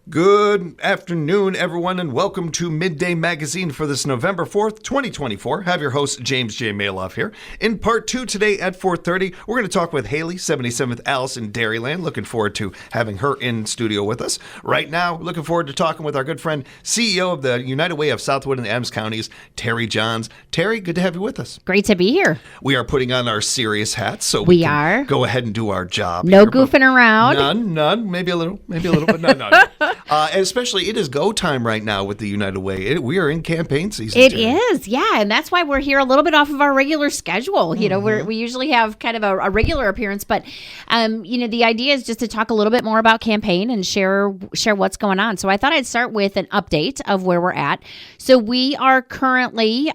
Good afternoon, everyone, and welcome to Midday Magazine for this November 4th, 2024. Have your host, James J. Malouf here. In part 2 today at 4:30, we're going to talk with Haley, 77th Alice in Dairyland. Looking forward to having her in studio with us. Right now, looking forward to talking with our good friend, CEO of the United Way of Southwood and Adams Counties, Tari Jahns. Tari, good to have you with us. Great to be here. We are putting on our serious hats, so we can are. Go ahead and do our job. No here, goofing around. None. Maybe a little, but no. And especially, it is go time right now with the United Way. We are in campaign season. It is, yeah, and that's why we're here a little bit off of our regular schedule. You know, we usually have kind of a regular appearance, but the idea is just to talk a little bit more about campaign and share what's going on. So I thought I'd start with an update of where we're at. So we are currently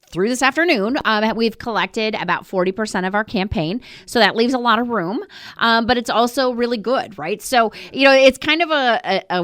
through this afternoon, we've collected about 40% of our campaign. So that leaves a lot of room, but it's also really good, right? So, it's kind of a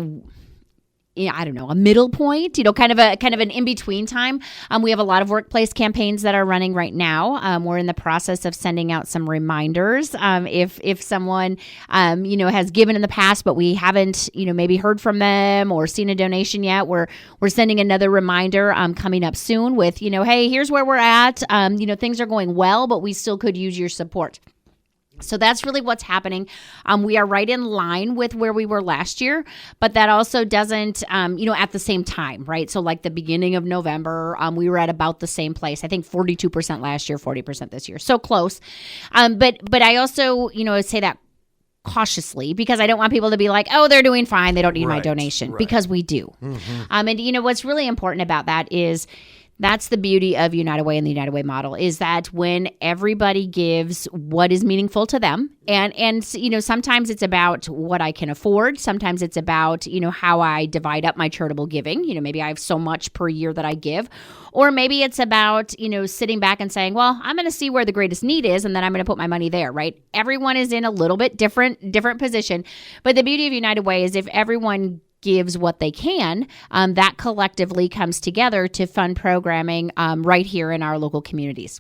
middle point, kind of an in-between time. We have a lot of workplace campaigns that are running right now. We're in the process of sending out some reminders. If someone, has given in the past, but we haven't, maybe heard from them or seen a donation yet, we're sending another reminder coming up soon with, hey, here's where we're at. Things are going well, but we still could use your support. So that's really what's happening. We are right in line with where we were last year, but that also doesn't, at the same time, right? So like the beginning of November, we were at about the same place. I think 42% last year, 40% this year. So close. But I also, say that cautiously because I don't want people to be like, oh, they're doing fine. They don't need my donation because we do. And what's really important about that is that's the beauty of United Way and the United Way model is that when everybody gives what is meaningful to them, and sometimes it's about what I can afford. Sometimes it's about, how I divide up my charitable giving. Maybe I have so much per year that I give. Or maybe it's about, sitting back and saying, well, I'm going to see where the greatest need is, and then I'm going to put my money there, right? Everyone is in a little bit different position. But the beauty of United Way is if everyone gives what they can, that collectively comes together to fund programming right here in our local communities.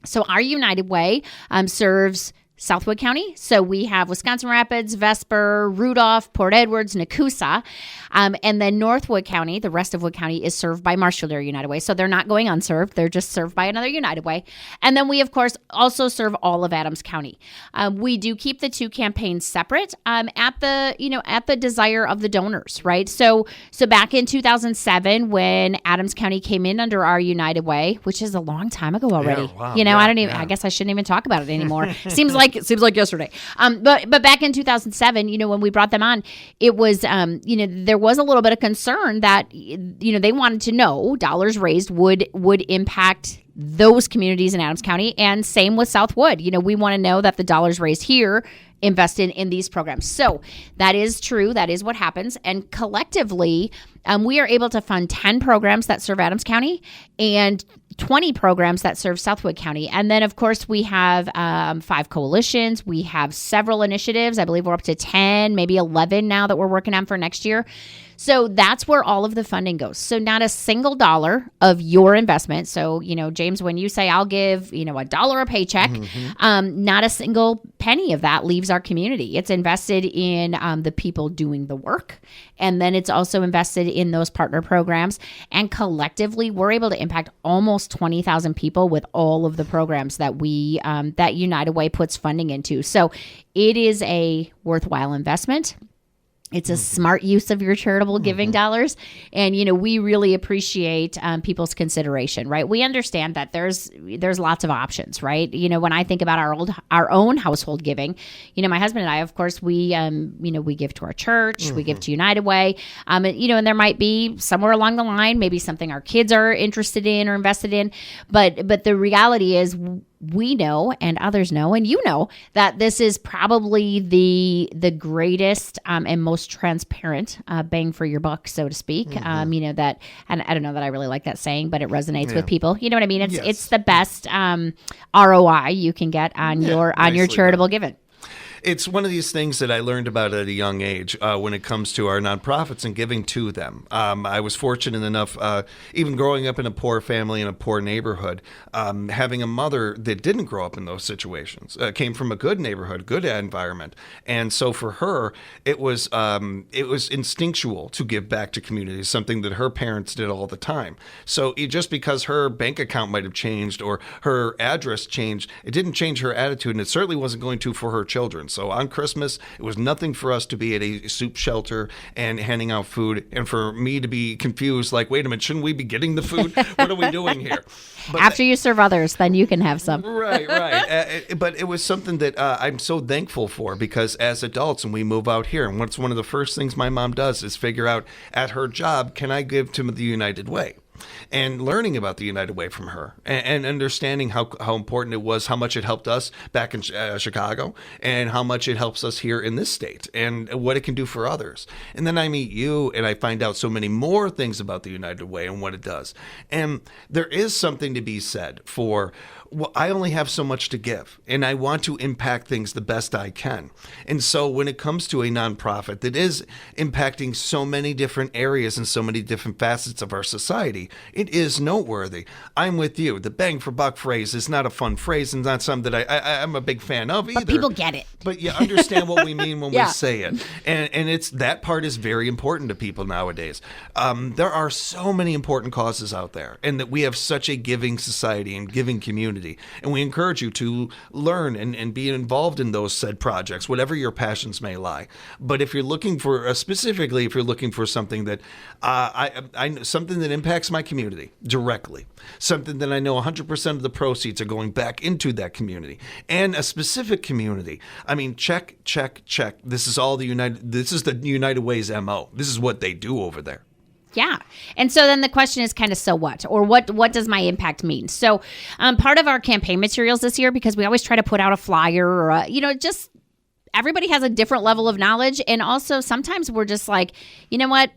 So our United Way serves Southwood County. So we have Wisconsin Rapids, Vesper, Rudolph, Port Edwards, Nakusa. And then Northwood County, the rest of Wood County, is served by Marshall Dairy United Way. So they're not going unserved. They're just served by another United Way. And then we, of course, also serve all of Adams County. We do keep the two campaigns separate at the desire of the donors, right? So back in 2007, when Adams County came in under our United Way, which is a long time ago already. Yeah, wow. I guess I shouldn't even talk about it anymore. Seems like yesterday. But back in 2007, when we brought them on, it was, there was a little bit of concern that, they wanted to know dollars raised would impact those communities in Adams County, and same with Southwood. We want to know that the dollars raised here invested in these programs. So that is true. That is what happens. And collectively, we are able to fund 10 programs that serve Adams County and 20 programs that serve Southwood County. And then, of course, we have 5 coalitions. We have several initiatives. I believe we're up to 10, maybe 11 now that we're working on for next year. So that's where all of the funding goes. So not a single dollar of your investment. So, James, when you say I'll give, $1 a paycheck, not a single penny of that leaves our community. It's invested in the people doing the work. And then it's also invested in those partner programs. And collectively, we're able to impact almost 20,000 people with all of the programs that that United Way puts funding into. So it is a worthwhile investment. It's a smart use of your charitable giving dollars. And, we really appreciate people's consideration, right? We understand that there's lots of options, right? When I think about our own household giving, my husband and I, of course, we give to our church, we give to United Way, and there might be somewhere along the line, maybe something our kids are interested in or invested in. But the reality is, we know and others know and that this is probably the greatest and most transparent bang for your buck, so to speak. That, and I don't know that I really like that saying, but it resonates with people. You know what I mean? It's the best ROI you can get on your charitable giving. It's one of these things that I learned about at a young age when it comes to our nonprofits and giving to them. I was fortunate enough, even growing up in a poor family in a poor neighborhood, having a mother that didn't grow up in those situations, came from a good neighborhood, good environment. And so for her, it was instinctual to give back to community, something that her parents did all the time. So just because her bank account might have changed or her address changed, it didn't change her attitude, and it certainly wasn't going to for her children. So on Christmas, it was nothing for us to be at a soup shelter and handing out food, and for me to be confused, like, wait a minute, shouldn't we be getting the food? What are we doing here? But after you serve others, then you can have some. Right. But it was something that I'm so thankful for, because as adults, and we move out here, and what's one of the first things my mom does is figure out at her job, can I give to the United Way? And learning about the United Way from her, and understanding how important it was, how much it helped us back in Chicago, and how much it helps us here in this state, and what it can do for others. And then I meet you, and I find out so many more things about the United Way and what it does. And there is something to be said for, well, I only have so much to give, and I want to impact things the best I can. And so when it comes to a nonprofit that is impacting so many different areas and so many different facets of our society, it is noteworthy. I'm with you. The bang for buck phrase is not a fun phrase, and not something that I'm a big fan of either. But people get it. But you understand what we mean when we say it. And it's that part is very important to people nowadays. There are so many important causes out there, and that we have such a giving society and giving community. And we encourage you to learn and be involved in those said projects, whatever your passions may lie. But if you're looking for, specifically, if you're looking for something that something that impacts my community directly, something that I know 100% of the proceeds are going back into that community, and a specific community, I mean, check. This is the United Way's MO. This is what they do over there. Yeah. And so then the question is kind of, so what? Or what does my impact mean? So part of our campaign materials this year, because we always try to put out a flyer or, just everybody has a different level of knowledge. And also sometimes we're just like, you know what?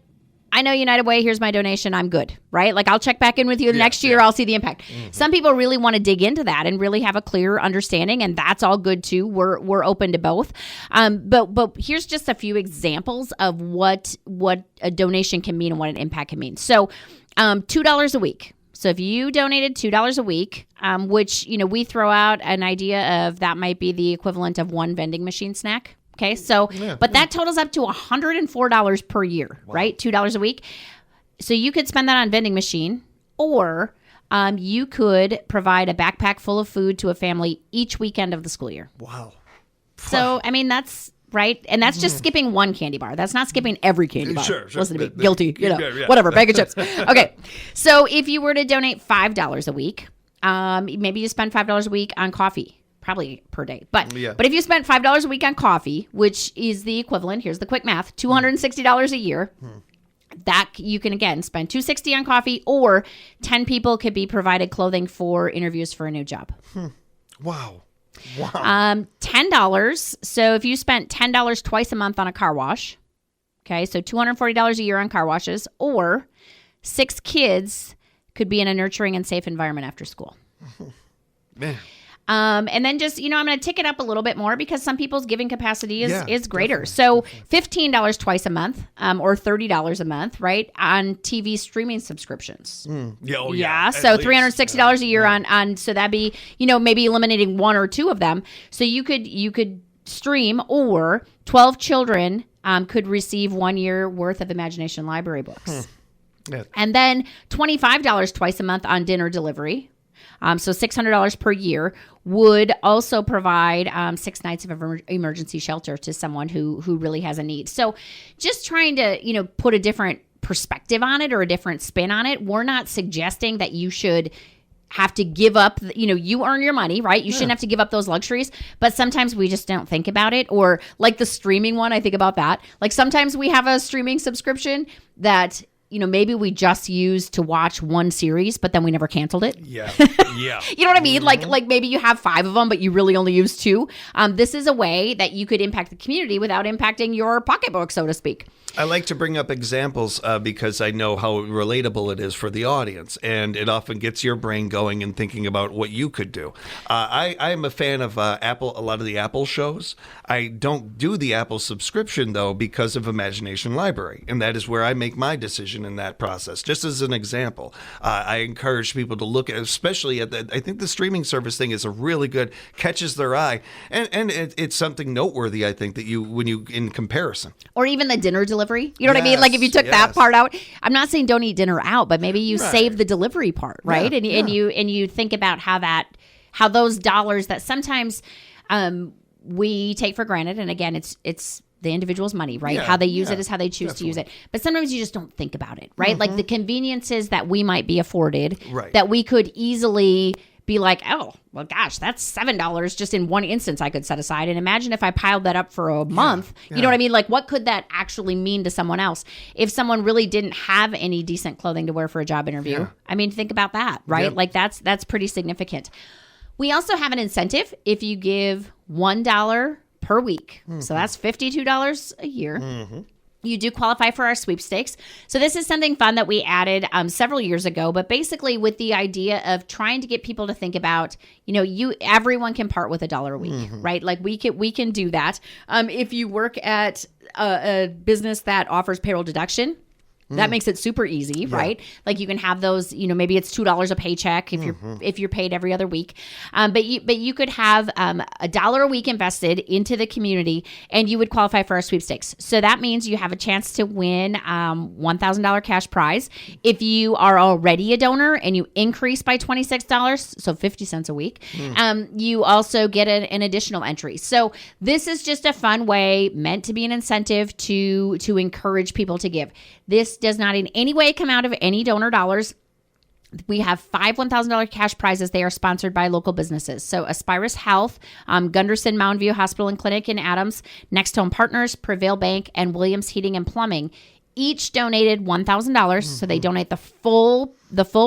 I know United Way, here's my donation, I'm good, right? Like, I'll check back in with you next year, I'll see the impact. Mm-hmm. Some people really want to dig into that and really have a clear understanding, and that's all good too. We're open to both. But here's just a few examples of what a donation can mean and what an impact can mean. So $2 a week. So if you donated $2 a week, which, we throw out an idea of that might be the equivalent of one vending machine snack. Okay, so, but that totals up to $104 per year, right? $2 a week. So you could spend that on vending machine, or you could provide a backpack full of food to a family each weekend of the school year. Wow. So, I mean, that's right. And that's just skipping one candy bar. That's not skipping every candy bar. Sure. Listen to me. Guilty, whatever, bag of chips. Okay, so if you were to donate $5 a week, maybe you spend $5 a week on coffee. Probably per day. But if you spent $5 a week on coffee, which is the equivalent, here's the quick math, $260 a year, that you can, again, spend $260 on coffee, or 10 people could be provided clothing for interviews for a new job. Wow. $10. So if you spent $10 twice a month on a car wash, okay, so $240 a year on car washes, or 6 kids could be in a nurturing and safe environment after school. Man. And then just, I'm going to tick it up a little bit more, because some people's giving capacity is greater. So $15 twice a month, or $30 a month, right, on TV streaming subscriptions. So $360 a year on, so that'd be, maybe eliminating 1 or 2 of them. So you could stream, or 12 children could receive 1 year worth of Imagination Library books. And then $25 twice a month on dinner delivery. So $600 per year would also provide 6 nights of emergency shelter to someone who really has a need. So just trying to, put a different perspective on it, or a different spin on it. We're not suggesting that you should have to give up, you earn your money, right? You shouldn't have to give up those luxuries, but sometimes we just don't think about it. Or like the streaming one, I think about that. Like sometimes we have a streaming subscription that maybe we just used to watch one series, but then we never canceled it. Yeah. Yeah. You know what I mean? Like maybe you have 5 of them, but you really only use 2. This is a way that you could impact the community without impacting your pocketbook, so to speak. I like to bring up examples because I know how relatable it is for the audience, and it often gets your brain going and thinking about what you could do. I am a fan of Apple, a lot of the Apple shows. I don't do the Apple subscription, though, because of Imagination Library, and that is where I make my decision in that process. Just as an example, I encourage people to look at, especially at I think the streaming service thing is a really good, catches their eye, and it's something noteworthy, I think, that when you in comparison. Or even the dinner delivery. You know what I mean? Like if you took that part out, I'm not saying don't eat dinner out, but maybe you save the delivery part, right? And you think about how those dollars that sometimes we take for granted, and again, it's the individual's money, right? How they use it is how they choose to use it. But sometimes you just don't think about it, right? Like the conveniences that we might be afforded, that we could easily be like, oh, well, gosh, that's $7 just in one instance I could set aside. And imagine if I piled that up for a month. You know what I mean? Like, what could that actually mean to someone else? If someone really didn't have any decent clothing to wear for a job interview, I mean, think about that, right? Like, that's pretty significant. We also have an incentive if you give $1 per week. So that's $52 a year. You do qualify for our sweepstakes. So this is something fun that we added several years ago, but basically with the idea of trying to get people to think about, everyone can part with $1 a week, right? Like we can do that. If you work at a business that offers payroll deduction, that makes it super easy, right? Like you can have those, maybe it's $2 a paycheck if you're paid every other week. But you could have $1 a week invested into the community, and you would qualify for our sweepstakes. So that means you have a chance to win $1,000 cash prize. If you are already a donor and you increase by $26, so 50 cents a week, you also get an additional entry. So this is just a fun way meant to be an incentive to encourage people to give. This does not in any way come out of any donor dollars. We have 5 $1,000 cash prizes. They are sponsored by local businesses. So Aspirus Health, Gunderson Mountain View Hospital and Clinic in Adams, Next Home Partners, Prevail Bank, and Williams Heating and Plumbing each donated $1,000. So they donate the full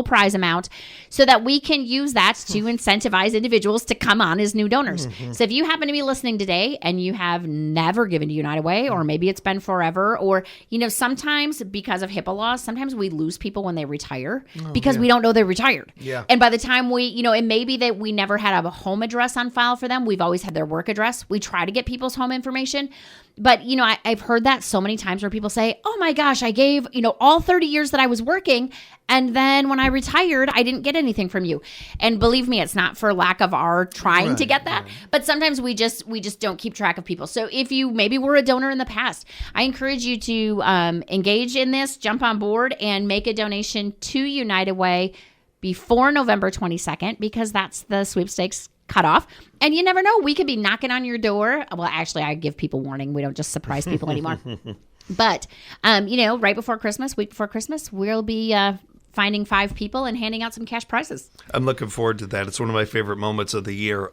prize amount so that we can use that to incentivize individuals to come on as new donors. So if you happen to be listening today and you have never given to United Way, or maybe it's been forever, or, sometimes because of HIPAA laws, sometimes we lose people when they retire because we don't know they're retired. And by the time it may be that we never had a home address on file for them. We've always had their work address. We try to get people's home information. But, I've heard that so many times where people say, oh my gosh, I gave, all 30 years that I was working, and then when I retired, I didn't get anything from you. And believe me, it's not for lack of our trying to get that, but sometimes we just don't keep track of people. So if you maybe were a donor in the past, I encourage you to engage in this, jump on board, and make a donation to United Way before November 22nd, because that's the sweepstakes cutoff. And you never know, we could be knocking on your door. Well, actually, I give people warning. We don't just surprise people anymore. But, right before Christmas, week before Christmas, we'll be finding 5 people and handing out some cash prizes. I'm looking forward to that. It's one of my favorite moments of the year.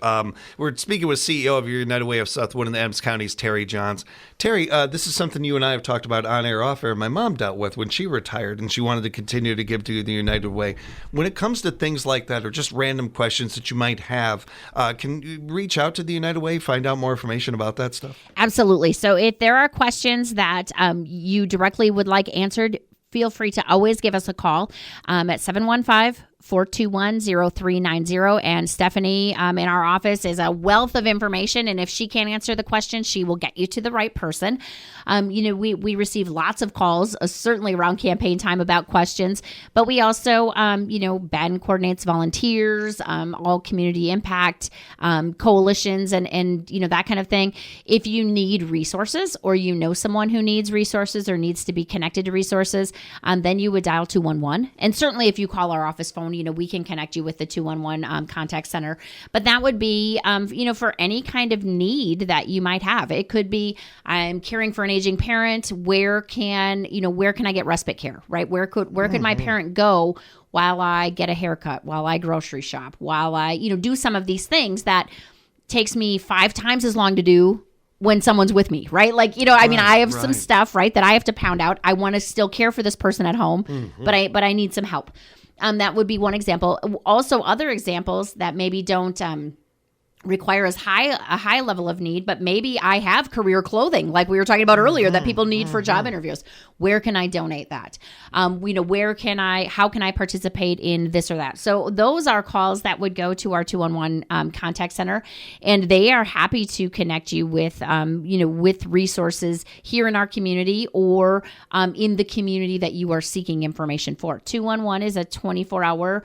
We're speaking with CEO of United Way of Southwood in the Adams County's Tari Jahns. Tari, this is something you and I have talked about on air, off air. My mom dealt with when she retired, and she wanted to continue to give to the United Way. When it comes to things like that, or just random questions that you might have, can you reach out to the United Way, find out more information about that stuff? Absolutely. So if there are questions that you directly would like answered, feel free to always give us a call at 715-421-0390. And Stephanie in our office is a wealth of information. And if she can't answer the question, she will get you to the right person. We receive lots of calls, certainly around campaign time, about questions. But we also, Ben coordinates volunteers, all community impact, coalitions, and that kind of thing. If you need resources, or someone who needs resources or needs to be connected to resources, then you would dial 211. And certainly if you call our office phone, we can connect you with the 211 contact center. But that would be, for any kind of need that you might have. It could be, I'm caring for an aging parent. Where can I get respite care, right? Where could my parent go while I get a haircut, while I grocery shop, while I, do some of these things that takes me 5 times as long to do when someone's with me, right? Like, I mean, I have some right. stuff, right, that I have to pound out. I want to still care for this person at home, but I need some help. That would be one example. Also, other examples that maybe don't require a high level of need, but maybe I have career clothing, like we were talking about earlier, that people need for job interviews. Where can I donate that? How can I participate in this or that? So those are calls that would go to our 211 contact center, and they are happy to connect you with, with resources here in our community or in the community that you are seeking information for. 211 is a 24-hour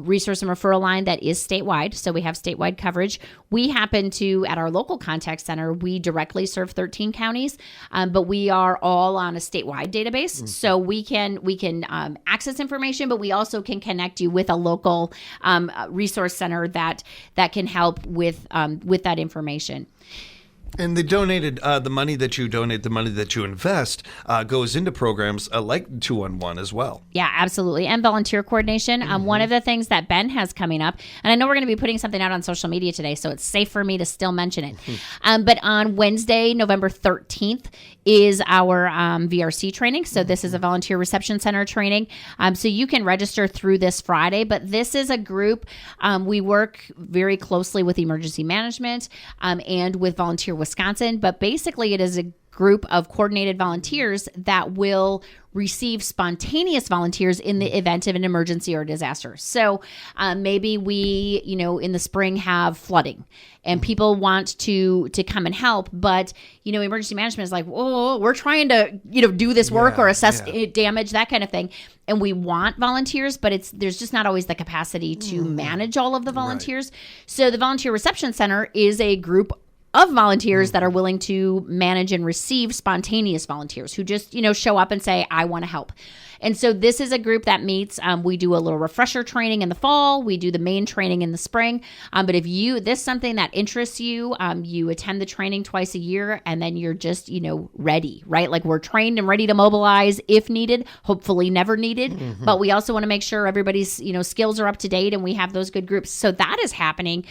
resource and referral line that is statewide, so we have statewide coverage. We happen to, at our local contact center, we directly serve 13 counties, but we are all on a statewide database. So we can access information, but we also can connect you with a local resource center that can help with that information. And the money that you donate, the money that you invest, goes into programs like 211 as well. Yeah, absolutely. And volunteer coordination. One of the things that Ben has coming up, and I know we're going to be putting something out on social media today, so it's safe for me to still mention it. But on Wednesday, November 13th, is our VRC training. So this is a volunteer reception center training. So you can register through this Friday, but this is a group. We work very closely with emergency management and with Volunteer Wisconsin, but basically it is a group of coordinated volunteers that will receive spontaneous volunteers in the event of an emergency or disaster. So maybe we, in the spring have flooding and people want to come and help, but, emergency management is like, oh, we're trying to, do this work or assess damage, that kind of thing. And we want volunteers, but there's just not always the capacity to manage all of the volunteers. Right. So the Volunteer Reception Center is a group of volunteers that are willing to manage and receive spontaneous volunteers who just, show up and say, I want to help. And so this is a group that meets. We do a little refresher training in the fall. We do the main training in the spring. But if this is something that interests you, you attend the training twice a year, and then you're just, ready, right? Like we're trained and ready to mobilize if needed, hopefully never needed. But we also want to make sure everybody's, skills are up to date and we have those good groups. So that is happening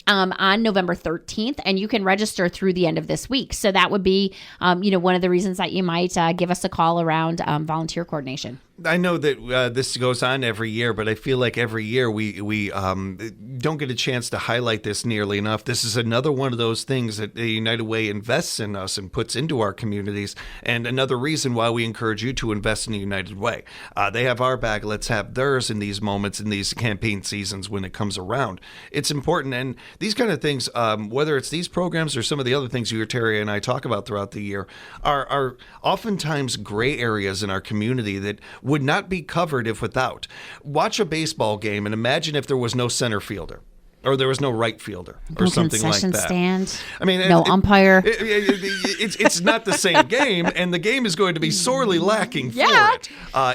on November 13th, and you can register through the end of this week. So that would be, one of the reasons that you might give us a call around volunteer coordination. I know that this goes on every year, but I feel like every year we don't get a chance to highlight this nearly enough. This is another one of those things that the United Way invests in us and puts into our communities, and another reason why we encourage you to invest in the United Way. They have our back. Let's have theirs in these moments, in these campaign seasons when it comes around. It's important, and these kind of things, whether it's these programs or some of the other things you, Terry, and I talk about throughout the year, are oftentimes gray areas in our community that would not be covered if without. Watch a baseball game and imagine if there was no center fielder or there was no right fielder or something like that. Stand. I mean, no umpire. It's not the same game, and the game is going to be sorely lacking for it.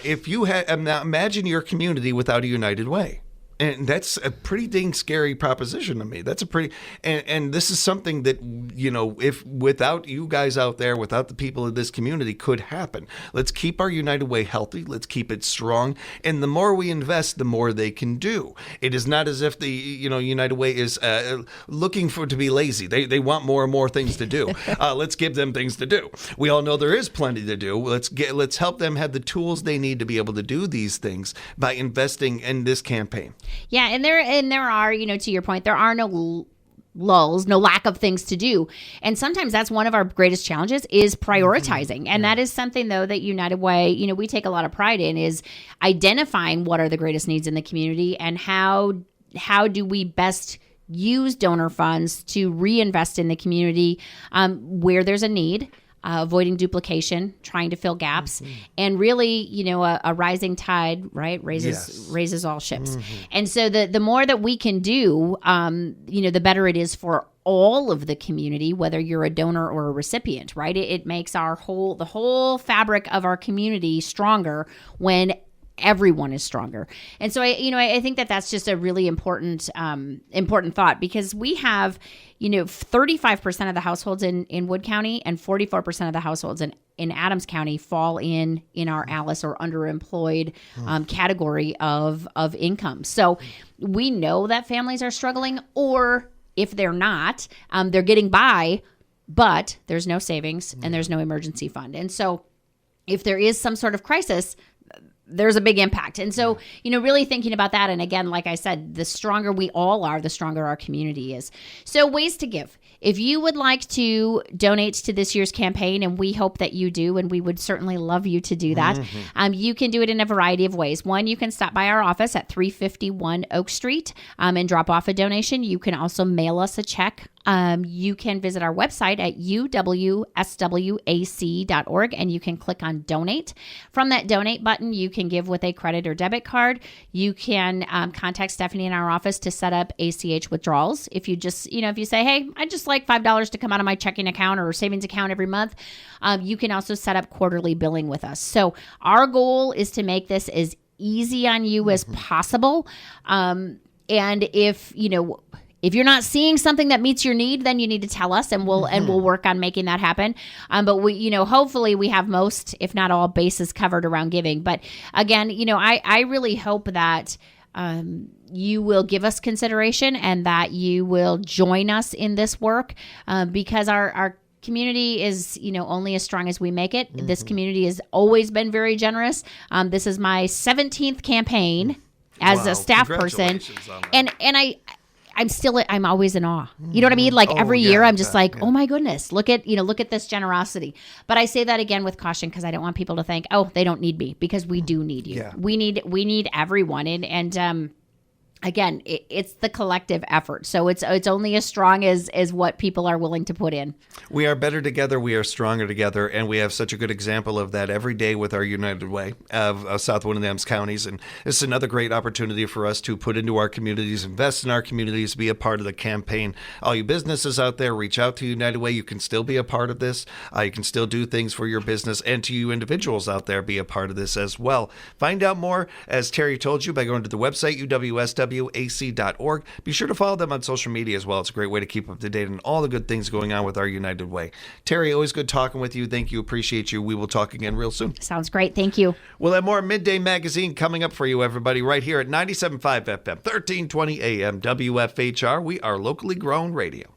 If you imagine your community without a United Way. And that's a pretty dang scary proposition to me. That's and this is something that, if without you guys out there, without the people of this community, could happen. Let's keep our United Way healthy. Let's keep it strong. And the more we invest, the more they can do. It is not as if the, United Way is looking to be lazy. They want more and more things to do. Let's give them things to do. We all know there is plenty to do. Let's help them have the tools they need to be able to do these things by investing in this campaign. Yeah, and there are, to your point, there are no lulls, no lack of things to do. And sometimes that's one of our greatest challenges is prioritizing. And that is something, though, that United Way, we take a lot of pride in, is identifying what are the greatest needs in the community and how do we best use donor funds to reinvest in the community where there's a need. Avoiding duplication, trying to fill gaps, and really, a rising tide, right, raises all ships. And so the more that we can do, the better it is for all of the community, whether you're a donor or a recipient, right? It makes the whole fabric of our community stronger when everyone is stronger. And so I think that's just a really important thought, because we have 35% of the households in Wood County and 44% of the households in Adams County fall in our ALICE or underemployed category of income. So we know that families are struggling, or if they're not, they're getting by but there's no savings and there's no emergency fund. And so if there is some sort of crisis, there's a big impact. And so, really thinking about that. And again, like I said, the stronger we all are, the stronger our community is. So ways to give. If you would like to donate to this year's campaign, and we hope that you do, and we would certainly love you to do that, you can do it in a variety of ways. One, you can stop by our office at 351 Oak Street and drop off a donation. You can also mail us a check. You can visit our website at uwswac.org, and you can click on donate. From that donate button, you can give with a credit or debit card. You can contact Stephanie in our office to set up ACH withdrawals. If you just, if you say, hey, I just like $5 to come out of my checking account or savings account every month, you can also set up quarterly billing with us. So our goal is to make this as easy on you as possible. And if you're not seeing something that meets your need, then you need to tell us, and we'll work on making that happen. But we, hopefully we have most, if not all, bases covered around giving. But again, I really hope that you will give us consideration and that you will join us in this work, because our community is, only as strong as we make it. This community has always been very generous. This is my 17th campaign as a staff person, and I'm always in awe. You know what I mean? Like every year I'm just like, oh my goodness, look at this generosity. But I say that again with caution, because I don't want people to think, oh, they don't need me, because we do need you. Yeah. We need everyone. And again, it's the collective effort. So it's only as strong as what people are willing to put in. We are better together. We are stronger together. And we have such a good example of that every day with our United Way of South Winnemem counties. And this is another great opportunity for us to put into our communities, invest in our communities, be a part of the campaign. All you businesses out there, reach out to United Way. You can still be a part of this. You can still do things for your business. And to you individuals out there, be a part of this as well. Find out more, as Terry told you, by going to the website, uwswac.org. Be sure to follow them on social media as well. It's a great way to keep up to date on all the good things going on with our United Way. Terry, always good talking with you. Thank you. Appreciate you. We will talk again real soon. Sounds great. Thank you. We'll have more Midday Magazine coming up for you, everybody, right here at 97.5 FM, 1320 AM, WFHR. We are locally grown radio.